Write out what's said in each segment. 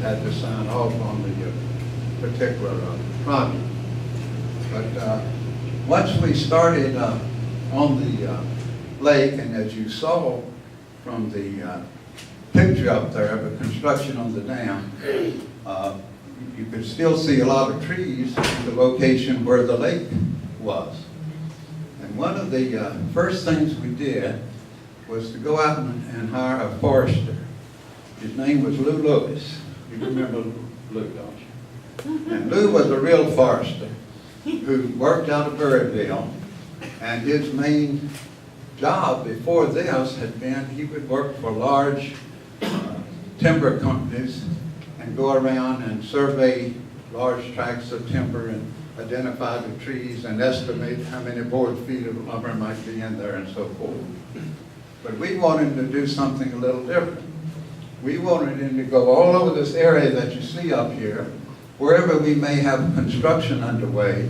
had to sign off on the particular project. But once we started on the lake, and as you saw from the picture up there of the construction on the dam, you could still see a lot of trees in the location where the lake was. And one of the first things we did was to go out and hire a forester. His name was Lou Lewis. You remember Lou, don't you? And Lou was a real forester who worked out of Berryville, and his main job before this had been he would work for large timber companies and go around and survey large tracts of timber and identify the trees and estimate how many board feet of lumber might be in there and so forth. But we wanted to do something a little different. We wanted him to go all over this area that you see up here, wherever we may have construction underway,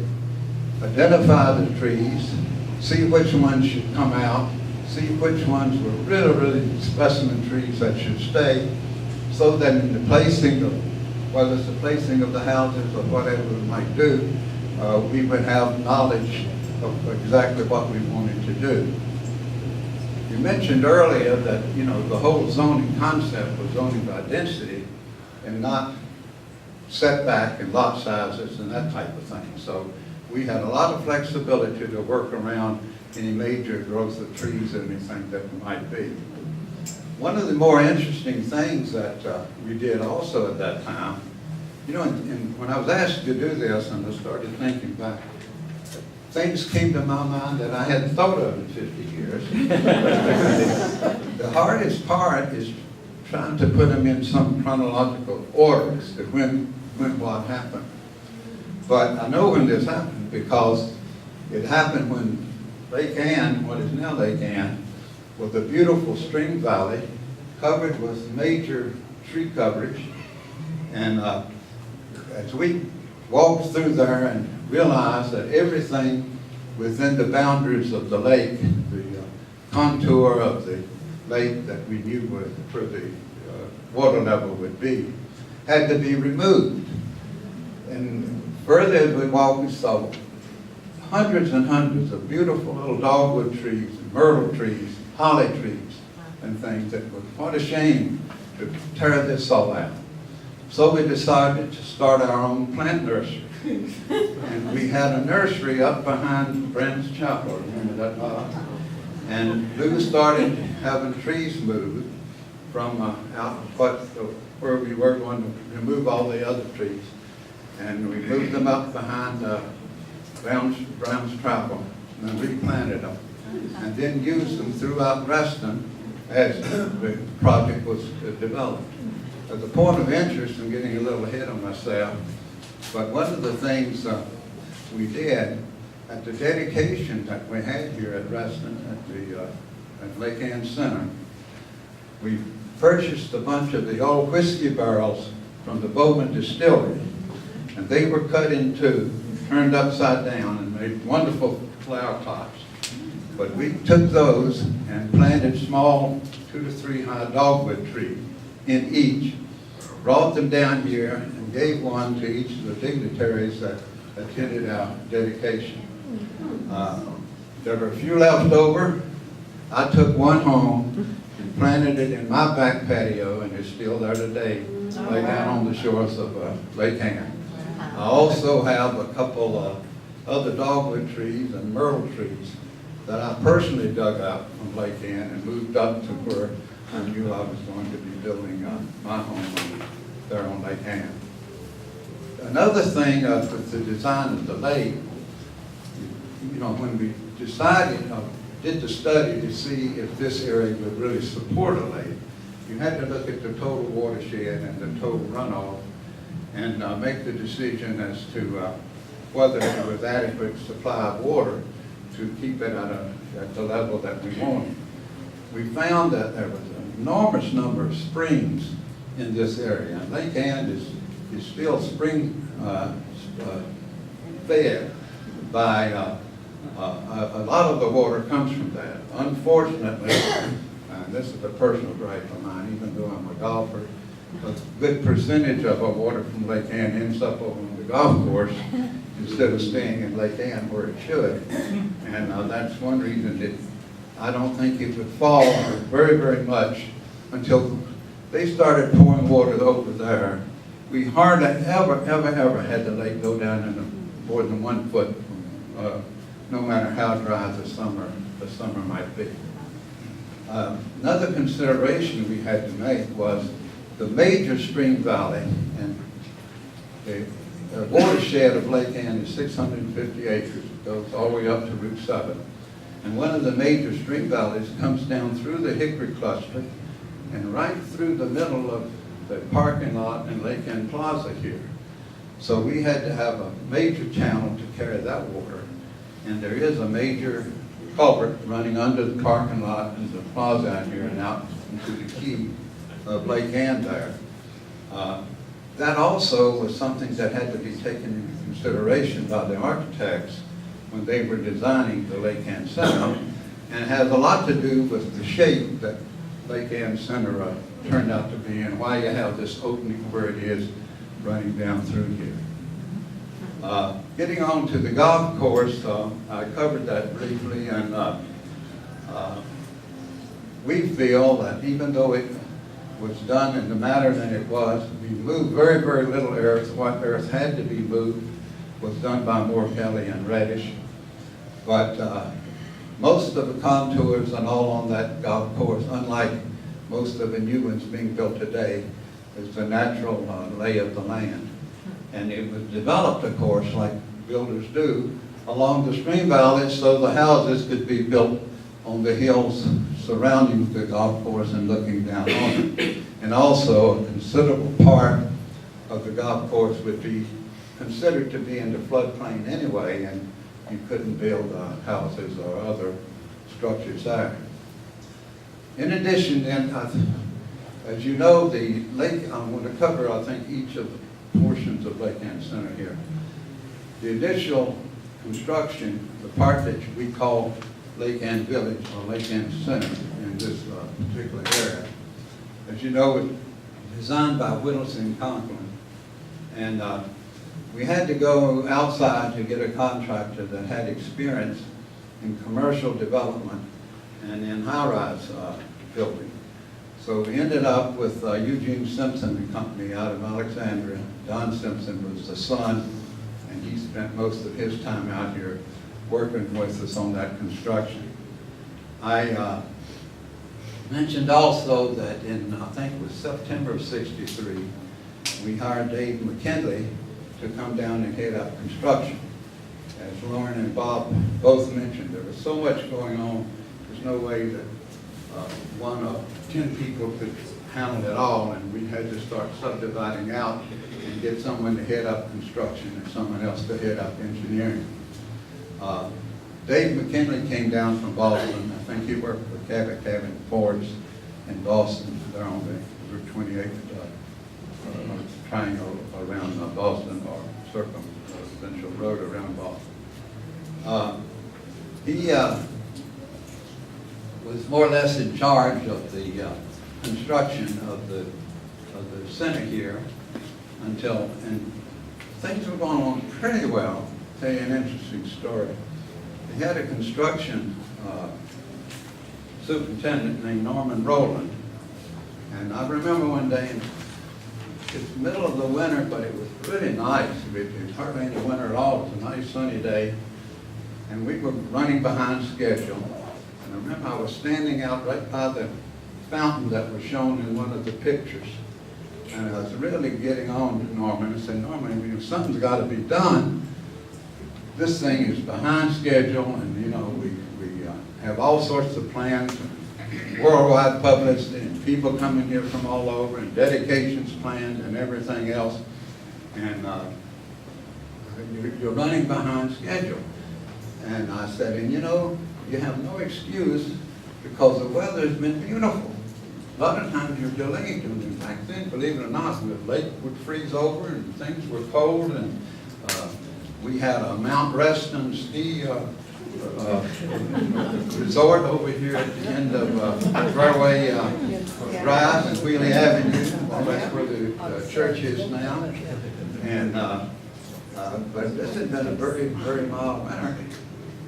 identify the trees, see which ones should come out, see which ones were really specimen trees that should stay, so that in the placing of, whether it's the placing of the houses or whatever we might do, we would have knowledge of exactly what we wanted to do. You mentioned earlier that, you know, the whole zoning concept was zoning by density and not setback and lot sizes and that type of thing. So we had a lot of flexibility to work around any major growth of trees or anything that might be. One of the more interesting things that we did also at that time, you know, when I was asked to do this and I started thinking back, things came to my mind that I hadn't thought of in 50 years. The hardest part is trying to put them in some chronological order as to when what happened. But I know when this happened because it happened when Lake Ann, what is now Lake Ann, was a beautiful stream valley covered with major tree coverage. And as we walked through there and realized that everything within the boundaries of the lake, the contour of the lake that we knew where the water level would be, had to be removed. And further as we walked, we saw hundreds and hundreds of beautiful little dogwood trees, and myrtle trees, holly trees, and things that were quite a shame to tear this all out. So we decided to start our own plant nursery. And we had a nursery up behind Friends Chapel, remember that lot? And Lou started having trees moved from out where we were going to remove all the other trees. And we moved them up behind Brown's Chapel and replanted them. And then used them throughout Reston as the project was developed. As a point of interest, I'm getting a little ahead of myself, but one of the things we did at the dedication that we had here at Reston, at Lake Ann Center, we purchased a bunch of the old whiskey barrels from the Bowman Distillery, and they were cut in two, turned upside down, and made wonderful flower pots. But we took those and planted small 2 to 3 high dogwood trees in each, brought them down here and gave one to each of the dignitaries that attended our dedication. There were a few left over. I took one home and planted it in my back patio, and it's still there today, right down on the shores of Lake Ann. I also have a couple of other dogwood trees and myrtle trees that I personally dug out from Lake Ann and moved up to where I knew I was going to be building my home there on Lake Ann. Another thing with the design of the lake, you know, when we decided, did the study to see if this area would really support a lake, you had to look at the total watershed and the total runoff and make the decision as to whether there was adequate supply of water to keep it at the level that we wanted. We found that there was an enormous number of springs in this area. And Lake Ann is still spring fed by a lot of the water comes from that. Unfortunately, and this is a personal gripe of mine, even though I'm a golfer, a good percentage of our water from Lake Ann ends up over on the golf course instead of staying in Lake Ann where it should. And that's one reason that I don't think it would fall very, very much until they started pouring water over there. We hardly ever had the lake go down in more than 1 foot, no matter how dry the summer might be. Another consideration we had to make was the major stream valley, and the watershed of Lake Ann is 650 acres. It goes all the way up to Route 7. And one of the major stream valleys comes down through the Hickory cluster and right through the middle of the parking lot in Lake Ann Plaza here. So we had to have a major channel to carry that water. And there is a major culvert running under the parking lot and the plaza out here and out into the key of Lake Ann there. That also was something that had to be taken into consideration by the architects when they were designing the Lake Ann Center, and it has a lot to do with the shape that Lake Ann Center turned out to be and why you have this opening where it is running down through here. Getting on to the golf course, I covered that briefly, and we feel that even though it was done in the manner that it was, we moved very, very little earth. What earth had to be moved was done by Moore Kelly and Reddish. But most of the contours and all on that golf course, unlike most of the new ones being built today, is the natural lay of the land. And it was developed, of course, like builders do, along the stream valleys so the houses could be built on the hills surrounding the golf course and looking down on it. And also a considerable part of the golf course would be considered to be in the floodplain anyway, and you couldn't build houses or other structures there. In addition, then, as you know, the lake, I'm going to cover, I think, each of the portions of Lake Ann Center here. The initial construction, the part that we call Lake Ann Village or Lake Ann Center in this particular area, as you know, it was designed by Whittleson Conklin. And we had to go outside to get a contractor that had experience in commercial development and in high-rise building. So we ended up with Eugene Simpson and Company out of Alexandria. Don Simpson was the son, and he spent most of his time out here working with us on that construction. I mentioned also that in, I think it was September of '63, we hired Dave McKinley to come down and head up construction. As Lauren and Bob both mentioned, there was so much going on, there's no way that one of 10 people could handle it all, and we had to start subdividing out and get someone to head up construction and someone else to head up engineering. Dave McKinley came down from Boston. I think he worked for Cabot Fords in Boston. They're on the Route 28 triangle around Boston, or circumferential road around Boston. He was more or less in charge of the construction of the center here until, and things were going on pretty well. I'll tell you an interesting story. They had a construction superintendent named Norman Rowland, and I remember one day, it's the middle of the winter, but it was really nice. It was hardly any winter at all. It was a nice sunny day, and we were running behind schedule. And I remember I was standing out right by the fountain that was shown in one of the pictures, and I was really getting on to Norman. I said, Norman, something's got to be done. This thing is behind schedule, and we have all sorts of plans, and worldwide publicity, and people coming here from all over, and dedications planned, and everything else. And you're running behind schedule. And I said, and you have no excuse because the weather has been beautiful. A lot of times you're delayed doing it. Back then, believe it or not, the lake would freeze over and things were cold, and We had a Mount Reston ski resort over here at the end of Fairway Drive and Wheelie Avenue. Well, that's where the church is now. And but this had been a very, very mild winter.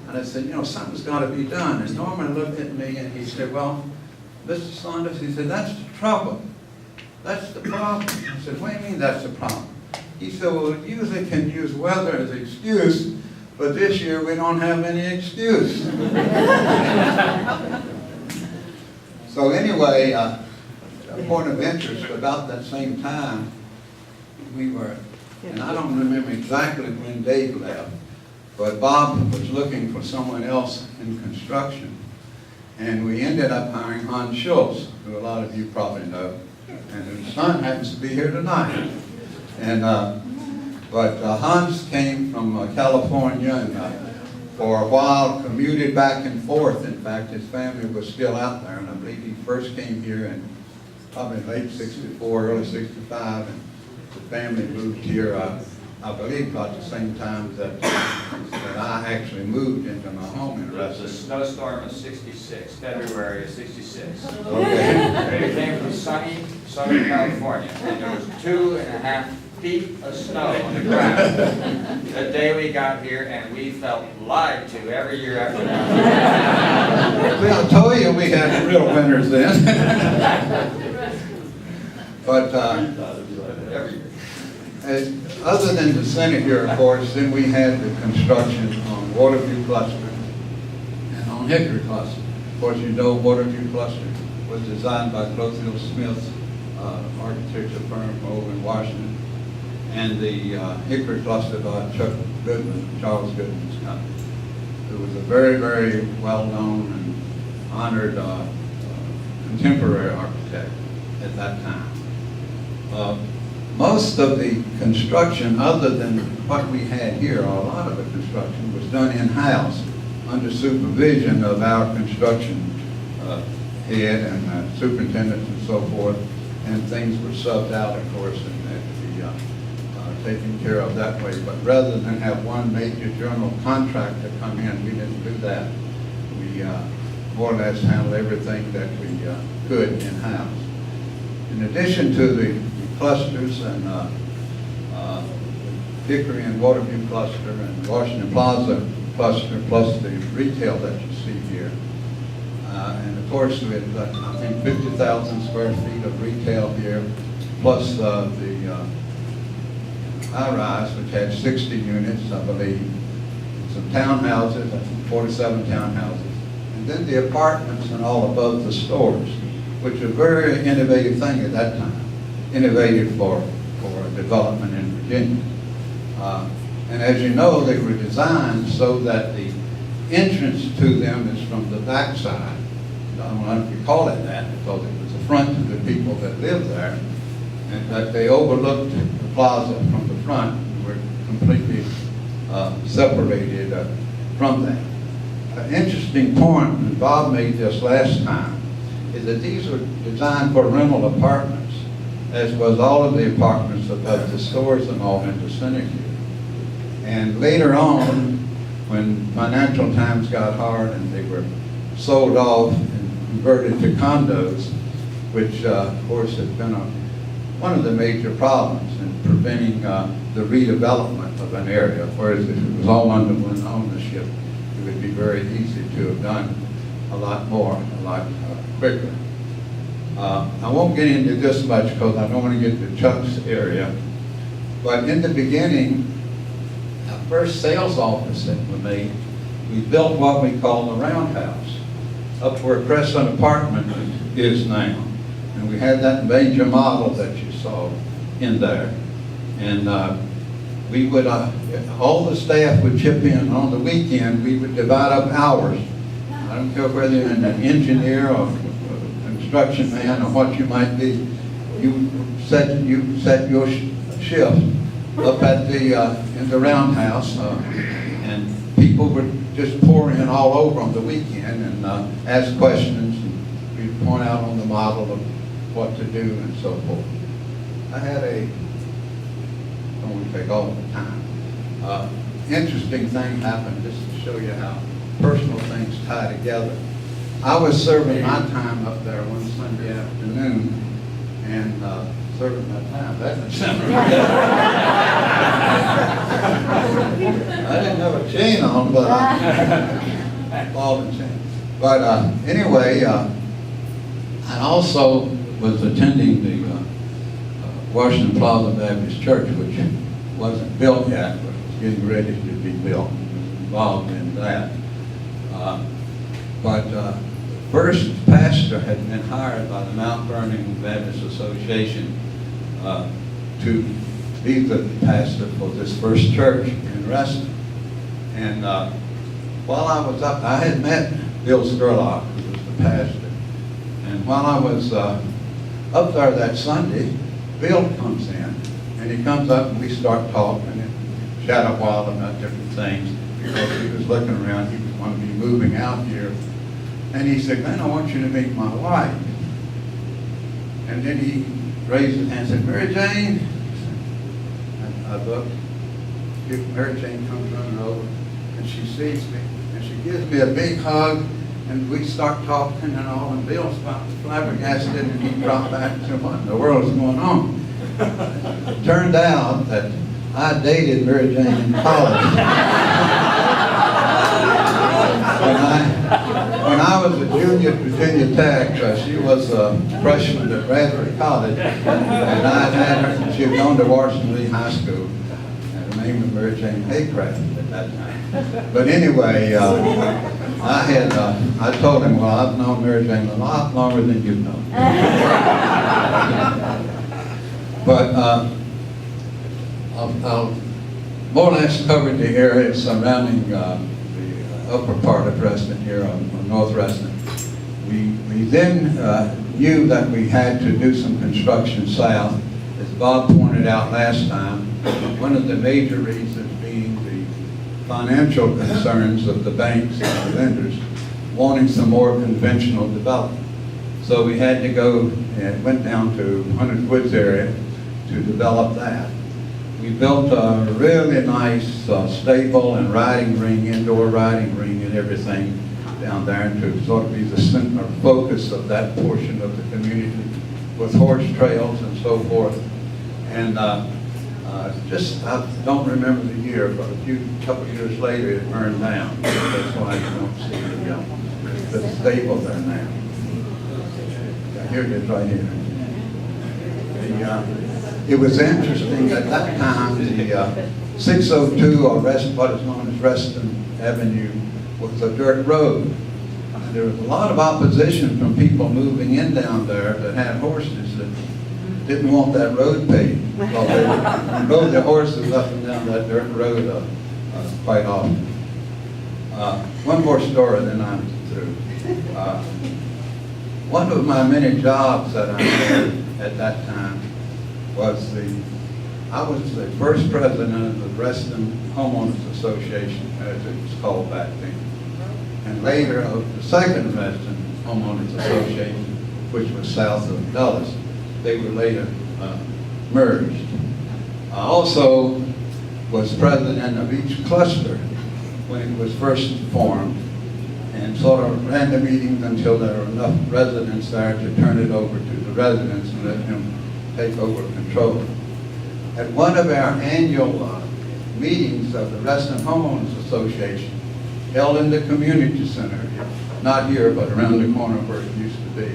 And I said, you know, something's got to be done. And Norman looked at me and he said, well, Mr. Saunders, he said, that's the trouble. That's the problem. I said, what do you mean that's the problem? He said, well, we usually can use weather as an excuse, but this year we don't have any excuse. So anyway, a point of interest, about that same time, we were, and I don't remember exactly when Dave left, but Bob was looking for someone else in construction. And we ended up hiring Hans Schultz, who a lot of you probably know, and his son happens to be here tonight. And but Hans came from California and for a while commuted back and forth. In fact, his family was still out there, and I believe he first came here in probably late '64, early '65, and the family moved here, I believe, about the same time that I actually moved into my home in Reston. It was a snowstorm of '66, February of '66. Okay. It came from sunny Southern California, and there was 2.5 feet of snow on the ground the day we got here, and we felt lied to every year after that. Well, I told you we had real winners then. But other than the Senate here, of course, then we had the construction on Waterview Cluster and on Hickory Cluster. Of course, you know Waterview Cluster was designed by Clotilde Smith's architecture firm over in Washington, and the Hickory Cluster by Chuck Goodman, Charles Goodman's company, who was a very, very well-known and honored contemporary architect at that time. Most of the construction, other than what we had here, or a lot of the construction, was done in-house under supervision of our construction head and superintendents and so forth, and things were subbed out, of course, and had to be taken care of that way. But rather than have one major general contractor come in, we didn't do that. We more or less handled everything that we could in-house. In addition to the clusters and Hickory and Waterview cluster and Washington Plaza cluster, plus the retail that you see here. And of course, with I think 50,000 square feet of retail here, plus the high-rise, which had 60 units, I believe, some townhouses, I think 47 townhouses, and then the apartments and all above the stores, which was a very innovative thing at that time. Innovative for development in Virginia. And as you know, they were designed so that the entrance to them is from the backside. I don't know if you call it that, because it was the front to the people that lived there, and that they overlooked the plaza from the front and were completely separated from that. An interesting point, and Bob made this last time, is that these were designed for rental apartments, as was all of the apartments above the stores and all in the center here. And later on, when financial times got hard and they were sold off and converted to condos, which of course has been one of the major problems in preventing the redevelopment of an area. Whereas if it was all under one ownership, it would be very easy to have done a lot more, a lot quicker. I won't get into this much because I don't want to get to Chuck's area, but in the beginning, our first sales office that we made, we built what we call the roundhouse, up where Crescent Apartment is now. And we had that major model that you saw in there. And we would, all the staff would chip in on the weekend. We would divide up hours. I don't care whether you're an engineer or construction man or what you might be. You set your shift up at in the roundhouse, and people would just pour in all over on the weekend and ask questions, and we'd point out on the model of what to do and so forth. I had don't want to take all the time. interesting thing happened, just to show you how personal things tie together. I was serving my time up there one Sunday afternoon, and serving my time. That didn't sound right. I didn't have a chain on, but ball and chain. But anyway, I also was attending the Washington Plaza Baptist Church, which wasn't built yet, but was getting ready to be built. I was involved in that. But the first pastor had been hired by the Mount Vernon Baptist Association to be the pastor for this first church in Reston. And while I was up, I had met Bill Sturlock, who was the pastor. And while I was up there that Sunday, Bill comes in, and he comes up and we start talking and chat a while about different things, because he was looking around, he was going to be moving out here. And he said, "Man, I want you to meet my wife." And then he raised his hand and said, "Mary Jane?" And I looked, Mary Jane comes running over, and she sees me, and she gives me a big hug, and we start talking and all, and Bill's flabbergasted, and he dropped back and said, "What in the world is going on?" It turned out that I dated Mary Jane in college. When I was a junior at Virginia Tech, she was a freshman at Bradford College, and I had her, she had gone to Washington Lee High School, and her name was Mary Jane Haycraft at that time. But anyway, I told him, "Well, I've known Mary Jane a lot longer than you've known." But I'll more or less covered the area surrounding the upper part of Reston here on North Reston. We then knew that we had to do some construction south. As Bob pointed out last time, one of the major reasons being the financial concerns of the banks and the lenders wanting some more conventional development. So we had to go and went down to Hunter's Woods area to develop that. We built a really nice stable and riding ring, indoor riding ring and everything down there, and to sort of be the center focus of that portion of the community with horse trails and so forth. And I don't remember the year, but a couple of years later it burned down. That's why you don't see the stable there now. Here it is right here. It was interesting at that time, the 602, or what is known as Reston Avenue, was a dirt road. And there was a lot of opposition from people moving in down there that had horses that didn't want that road paved. Well, they rode their horses up and down that dirt road quite often. One more story, then I'm through. One of my many jobs that I had at that time was I was the first president of the Reston Homeowners Association, as it was called back then, and later of the second Reston Homeowners Association, which was south of Dulles. They were later merged. I also was president of each cluster when it was first formed, and sort of ran the meetings until there were enough residents there to turn it over to the residents and let them take over control. At one of our annual meetings of the Reston Homeowners Association, held in the community center, not here, but around the corner where it used to be,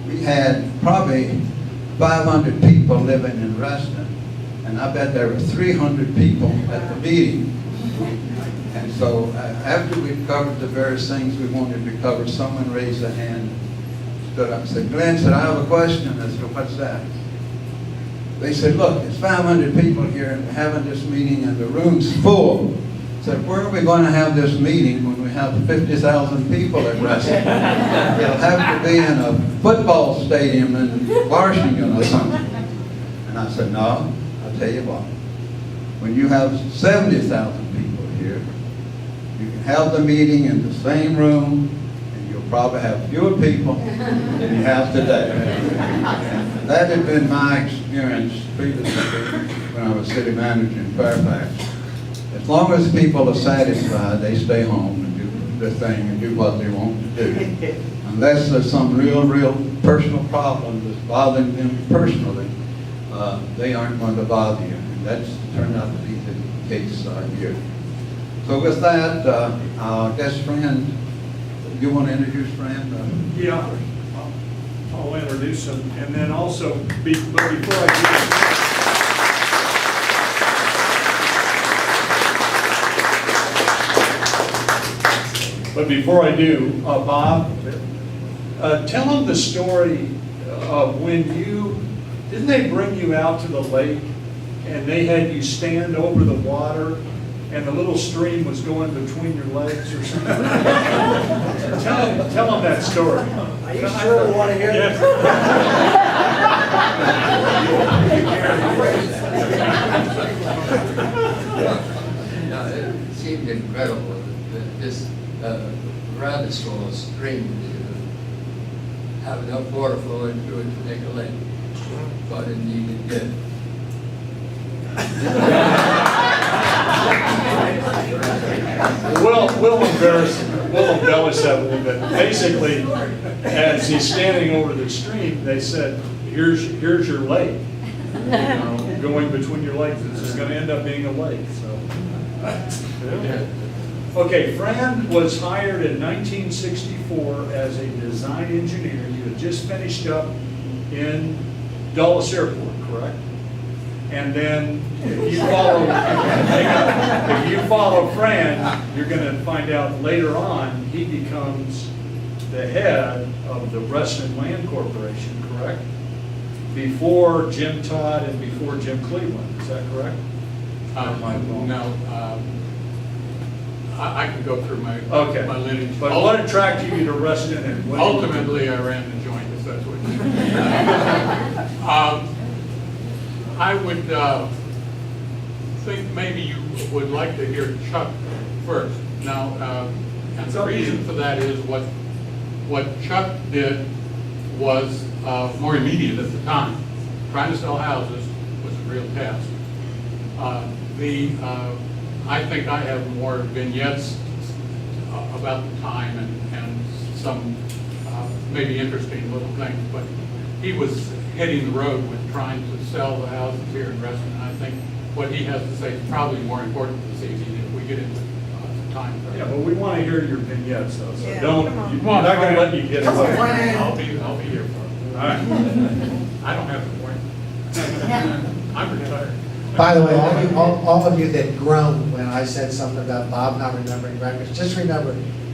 we had probably 500 people living in Reston, and I bet there were 300 people at the meeting. And so after we'd covered the various things we wanted to cover, someone raised a hand, stood up and said, "Glenn," said, "I have a question." I said, "What's that?" They said, "Look, it's 500 people here and we're having this meeting and the room's full." I said, "Where are we going to have this meeting when we have 50,000 people at Reston? It'll have to be in a football stadium in Washington or something." And I said, "No, I'll tell you what. When you have 70,000 people here, you can have the meeting in the same room, and you'll probably have fewer people than you have today." And that had been my experience previously when I was city manager in Fairfax. as long as people are satisfied, they stay home and do their thing and do what they want to do. Unless there's some real personal problem that's bothering them personally, they aren't going to bother you. And that's turned out to be the case here. So with that, I guess Fran, you want to introduce Fran? Yeah, I'll introduce him, and then also, but before I do, Bob, tell them the story of when didn't they bring you out to the lake, and they had you stand over the water, and the little stream was going between your legs or something? Tell them that story. Are you sure we want to hear this? It seemed incredible that this rather small stream would have enough water flowing through it to make a lake. But indeed it did. We'll embellish that a little bit. Basically, as he's standing over the stream, they said, here's your lake. You know, going between your legs. This is going to end up being a lake. So. Okay, Fran was hired in 1964 as a design engineer. You had just finished up in Dulles Airport, correct? And then if you follow Fran, you're going to find out later on he becomes the head of the Reston Land Corporation, correct? Before Jim Todd and before Jim Cleveland, is that correct? No, I can go through my lineage. But what attracted you to Reston? And what Ultimately, I ran the joint, if that's what you I would think maybe you would like to hear Chuck first. Now, and the reason for that is what Chuck did was more immediate at the time. Trying to sell houses was a real task. I think I have more vignettes about the time and some maybe interesting little things, but he was hitting the road with trying to sell the houses here in Reston, and I think what he has to say is probably more important this evening if we get into the time. Yeah, but we want to hear your vignettes, though, so Yeah, don't, come on. we're not going to let you get away. I'll be here for it. All right. I don't have to point. I'm retired. By the way, all of you that groaned when I said something about Bob not remembering records, just remember,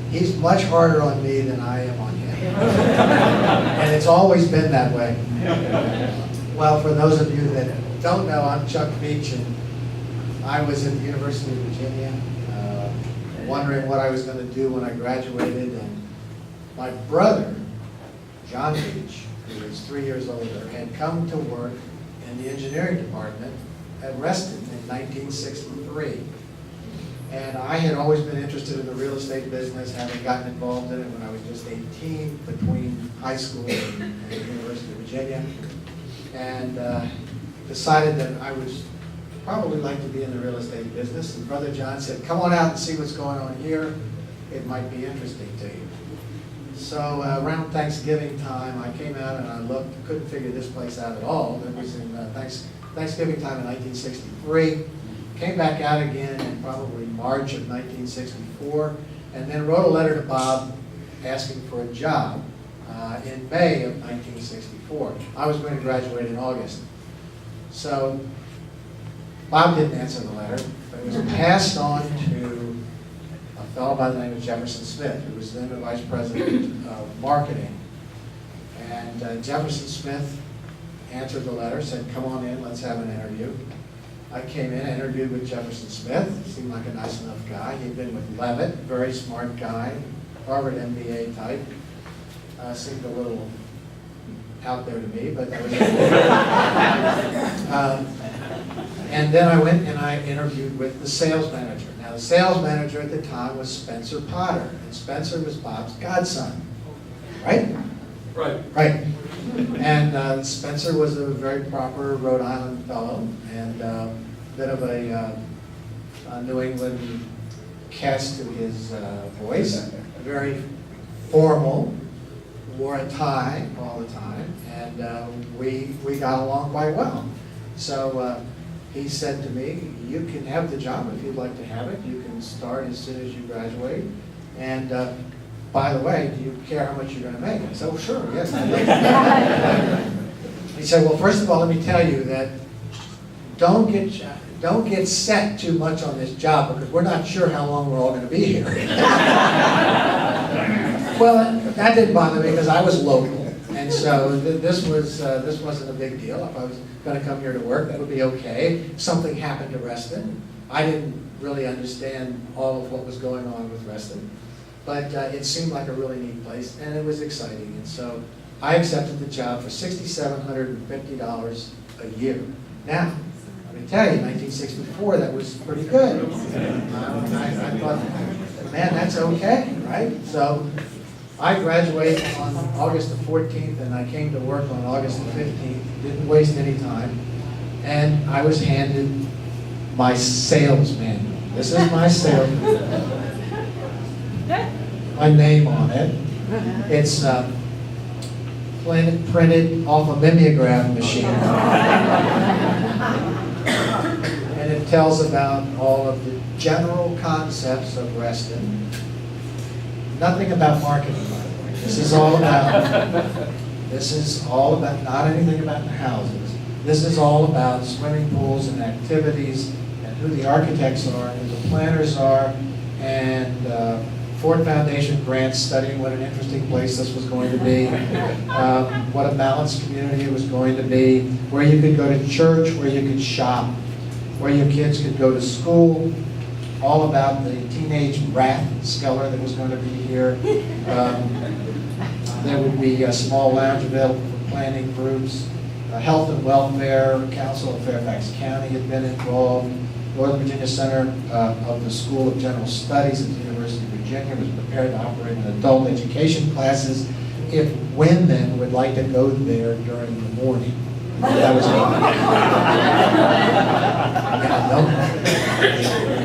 he's much harder on me than I am on him. And it's always been that way. Well, for those of you that don't know, I'm Chuck Veatch, and I was at the University of Virginia, wondering what I was going to do when I graduated, and my brother, John Veatch, who was 3 years older, had come to work in the engineering department at Reston in 1963. And I had always been interested in the real estate business, having gotten involved in it when I was just 18 between high school and the University of Virginia. And decided that I would probably like to be in the real estate business. And Brother John said, come on out and see what's going on here. It might be interesting to you. So around Thanksgiving time, I came out and I looked, couldn't figure this place out at all. It was in Thanksgiving time in 1963. Came back out again in probably March of 1964, and then wrote a letter to Bob asking for a job in May of 1964. I was going to graduate in August. So Bob didn't answer the letter, but it was passed on to a fellow by the name of Jefferson Smith, who was then the vice president of marketing. And Jefferson Smith answered the letter, said, come on in, let's have an interview. I came in, interviewed with Jefferson Smith, seemed like a nice enough guy. He'd been with Levitt, very smart guy, Harvard MBA type. Seemed a little out there to me, but that was and then I went and I interviewed with the sales manager. Now the sales manager at the time was Spencer Potter, and Spencer was Bob's godson, right? Right. Right. And Spencer was a very proper Rhode Island fellow, and a bit of a New England cast to his voice, very formal, wore a tie all the time, and we got along quite well. So he said to me, you can have the job if you'd like to have it. You can start as soon as you graduate. And by the way, do you care how much you're going to make? I said, oh, sure, yes. I'd like to. He said, well, first of all, let me tell you that don't get set too much on this job because we're not sure how long we're all going to be here. Well, that didn't bother me because I was local, and so this wasn't a big deal. If I was going to come here to work, that would be okay. If something happened to Reston, I didn't really understand all of what was going on with Reston, but it seemed like a really neat place, and it was exciting, and so I accepted the job for $6,750 a year. Now, let me tell you, 1964, that was pretty good. I thought, man, that's okay, right? So I graduated on August the 14th, and I came to work on August the 15th. Didn't waste any time. And I was handed my sales manual. This is my sales manual. My name on it. It's printed off a mimeograph machine. And it tells about all of the general concepts of Reston. Nothing about marketing, by the way. This is all about not anything about the houses. This is all about swimming pools and activities and who the architects are and who the planners are, and Ford Foundation grants studying what an interesting place this was going to be, what a balanced community it was going to be, where you could go to church, where you could shop, where your kids could go to school, all about the teenage rat skeller that was going to be here. There would be a small lounge available for planning groups. Health and Welfare Council of Fairfax County had been involved. Northern Virginia Center of the School of General Studies at the University of Virginia was prepared to operate an adult education classes if women would like to go there during the morning. That was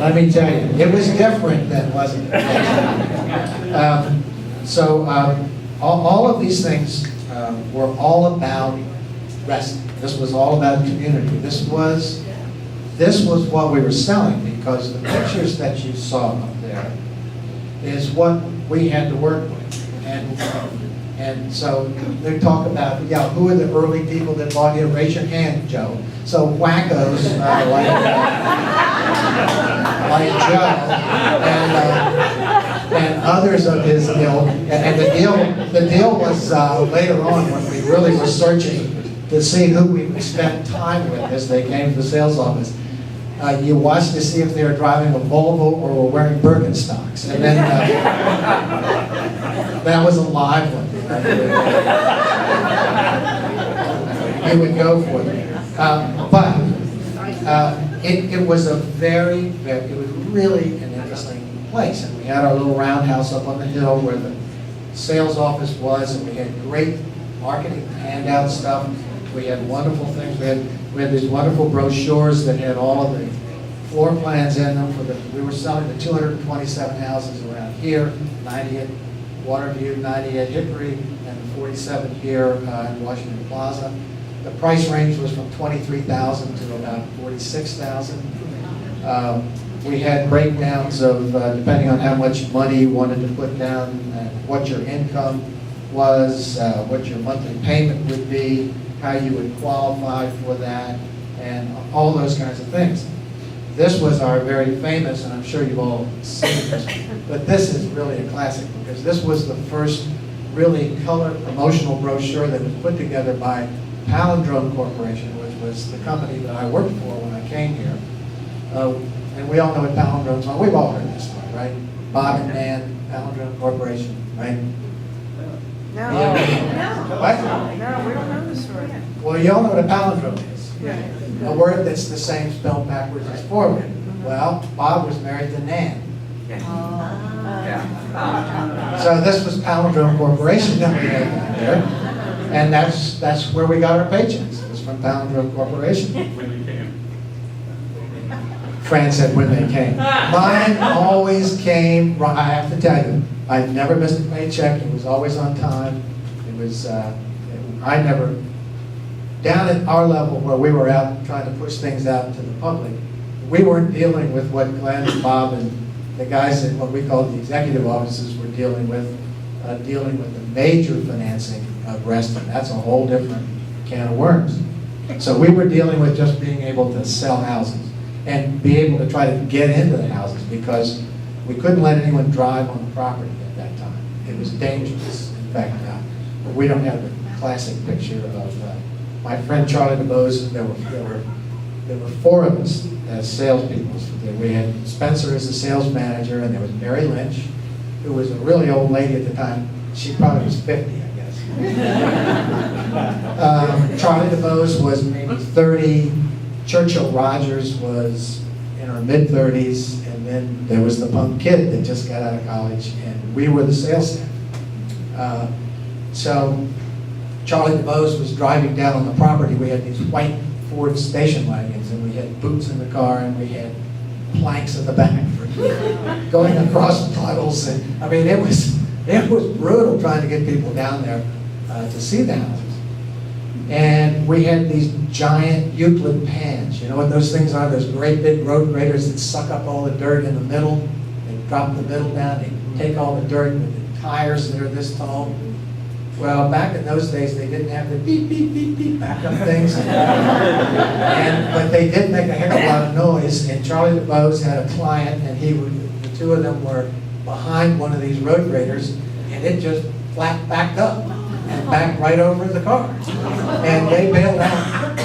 let me tell you, it was different then, wasn't it? All of these things were all about Reston. This was all about community. This was what we were selling, because the pictures that you saw up there is what we had to work with. And so they talk about, who are the early people that bought here? Raise your hand, Joe. So wackos like Joe and others of his ilk. And the deal was later on when we really were searching to see who we would spend time with as they came to the sales office. You watched to see if they were driving a Volvo or were wearing Birkenstocks. And then that was a live one. You would go for it. It was it was really an interesting place. And we had our little roundhouse up on the hill where the sales office was, and we had great marketing handout stuff. We had wonderful things. We had these wonderful brochures that had all of the floor plans in them. We were selling the 227 houses around here, 90 at Waterview, 90 at Hickory, and 47 here in Washington Plaza. The price range was from $23,000 to about $46,000. We had breakdowns of, depending on how much money you wanted to put down, and what your income was, what your monthly payment would be, how you would qualify for that, and all those kinds of things. This was our very famous, and I'm sure you've all seen this, but this is really a classic because this was the first really color promotional brochure that was put together by Palindrome Corporation, which was the company that I worked for when I came here. And we all know what Palindrome's on. We've all heard this one, right? Bob and Nan, Palindrome Corporation, right? No. What? No, we don't know the story. Well, you all know what a palindrome is. A word that's the same spelled backwards as forward. Well, Bob was married to Nan. So this was Palindrome Corporation that we had down there. And that's where we got our paychecks. It was from Palindrome Corporation. When you can. Fran said when they came. Mine always came, I have to tell you, I never missed a paycheck, it was always on time. It was, I never, down at our level where we were out trying to push things out to the public, we weren't dealing with what Glenn and Bob and the guys in what we call the executive offices were dealing with the major financing of Reston. That's a whole different can of worms. So we were dealing with just being able to sell houses and be able to try to get into the houses because we couldn't let anyone drive on the property at that time. It was dangerous. In fact, we don't have the classic picture of my friend Charlie DeBose. There were four of us as salespeople. We had Spencer as the sales manager, and there was Mary Lynch, who was a really old lady at the time. She probably was 50, I guess. Charlie DeBose was maybe 30. Churchill Rogers was in her mid-30s, and then there was the punk kid that just got out of college, and we were the sales staff. So Charlie DeBose was driving down on the property. We had these white Ford station wagons, and we had boots in the car, and we had planks in the back for going across puddles. And I mean, it was brutal trying to get people down there to see the houses. And we had these giant Euclid pans. You know what those things are? Those great big road graders that suck up all the dirt in the middle. They drop the middle down. They take all the dirt with the tires that are this tall. Well, back in those days, they didn't have the beep, beep, beep, beep backup things. But they did make a heck of a lot of noise. And Charlie DeBose had a client, and the two of them were behind one of these road graders, and it just flat backed up and backed right over the car. And they bailed out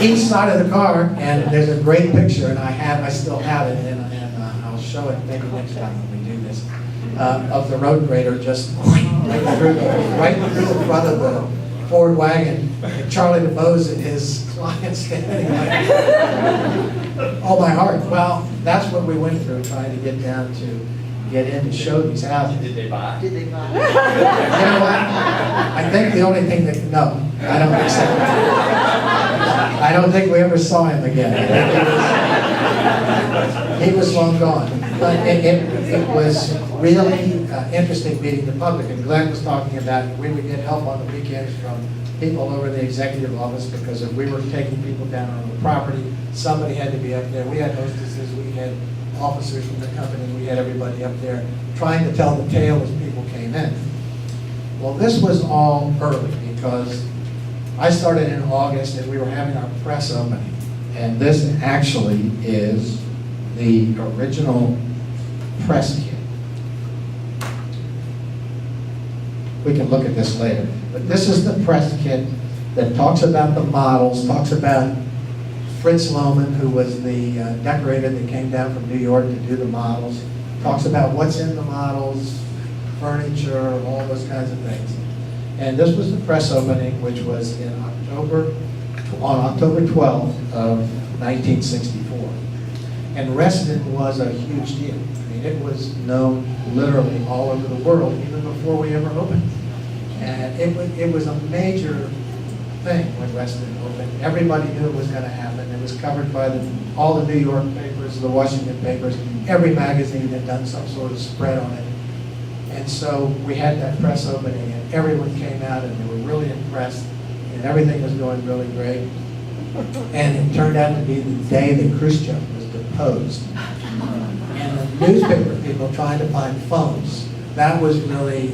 each side of the car, and there's a great picture, and I still have it, and I'll show it maybe next time when we do this, of the road grader just right through the front of the Ford wagon, and Charlie DeBose and his client standing like, oh my heart. Well, that's what we went through trying to get down to get in to show these houses. Did they buy? Did they buy? You know what? I think the only thing that, no, I don't think so. I don't think we ever saw him again. He was long gone. But it was really interesting meeting the public. And Glenn was talking about we would get help on the weekends from people over the executive office because if we were taking people down on the property, somebody had to be up there. We had hostesses, we had officers from the company, we had everybody up there trying to tell the tale as people came in. Well, this was all early because I started in August and we were having our press opening. And this actually is the original press kit. We can look at this later. But this is the press kit that talks about the models, talks about Fritz Lohman, who was the decorator that came down from New York to do the models, talks about what's in the models, furniture, all those kinds of things. And this was the press opening, which was on October 12th of 1964. And Reston was a huge deal. I mean, it was known literally all over the world, even before we ever opened. And it was a major thing when Reston opened. Everybody knew it was going to happen. It was covered by all the New York papers, the Washington papers, every magazine had done some sort of spread on it. And so we had that press opening, and everyone came out, and they were really impressed, and everything was going really great. And it turned out to be the day that Khrushchev was deposed. And the newspaper people trying to find phones, that was great.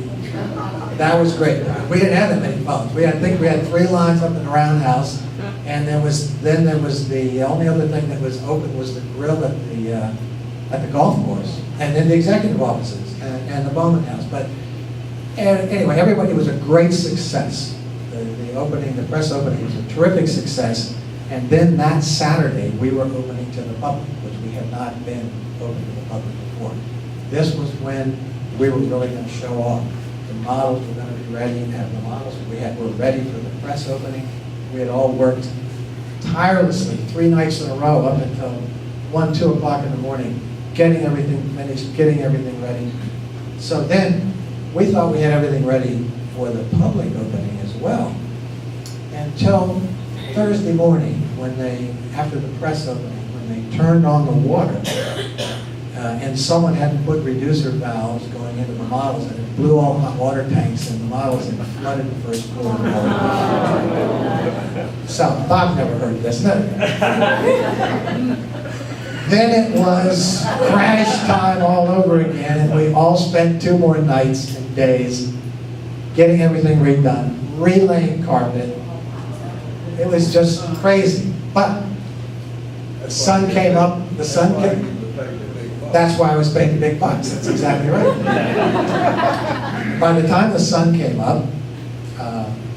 We didn't have that many phones. I think we had 3 lines up in the roundhouse, and there was the only other thing that was open was the grill at the golf course, and then the executive offices and the Bowman House. But anyway, it was a great success. The press opening was a terrific success. And then that Saturday, we were opening to the public, which we had not been open to the public before. This was when we were really going to show off. The models were going to be ready, and the models were ready for the press opening. We had all worked tirelessly 3 nights in a row up until 1, 2 o'clock in the morning, getting everything finished, getting everything ready. So then we thought we had everything ready for the public opening as well, until Thursday morning, after the press opening, they turned on the water, and someone hadn't put reducer valves going into the models, and it blew all hot water tanks in the models and flooded the first floor of the model. So, Bob never heard this, no. Then it was crash time all over again, and we all spent 2 more nights and days getting everything redone, relaying carpet. It was just crazy. But the sun came up, that's why I was paying the big bucks, that's exactly right. By the time the sun came up,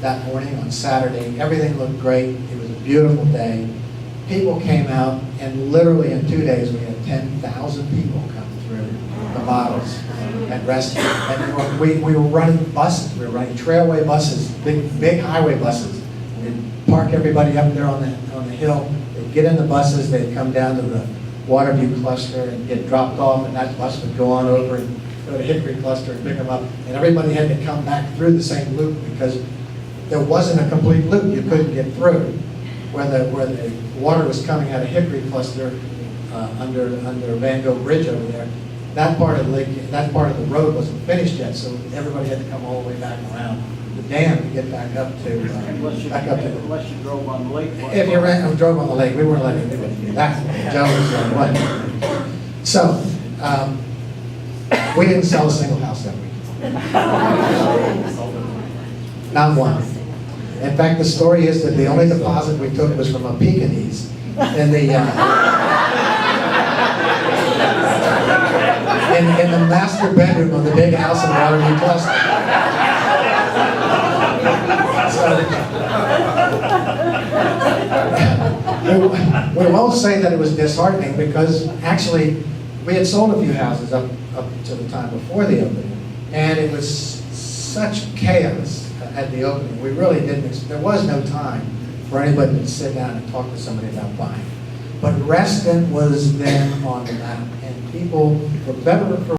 that morning on Saturday, everything looked great, it was a beautiful day. People came out, and literally in 2 days, we had 10,000 people come through the models at Reston. And we were running buses, we were running trailway buses, big highway buses. We'd park everybody up there on the hill, they'd get in the buses, they'd come down to the Waterview cluster and get dropped off, and that bus would go on over and go to Hickory cluster and pick them up. And everybody had to come back through the same loop because there wasn't a complete loop, you couldn't get through. Where the water was coming out of Hickory cluster under Van Gogh Bridge over there, that part of the lake, that part of the road wasn't finished yet, so everybody had to come all the way back around the dam to get back up to. Unless you drove on the lake. If you drove on the lake, we weren't letting anybody do that. Joe was the only one. So we didn't sell a single house that week. Not one. In fact, the story is that the only deposit we took was from a Pekingese in the in the master bedroom of the big house in Waterview cluster. So, we won't say that it was disheartening because actually we had sold a few houses up to the time before the opening, and it was such chaos at the opening. We really didn't, there was no time for anybody to sit down and talk to somebody about buying. But Reston was then on the map, and people, for better or for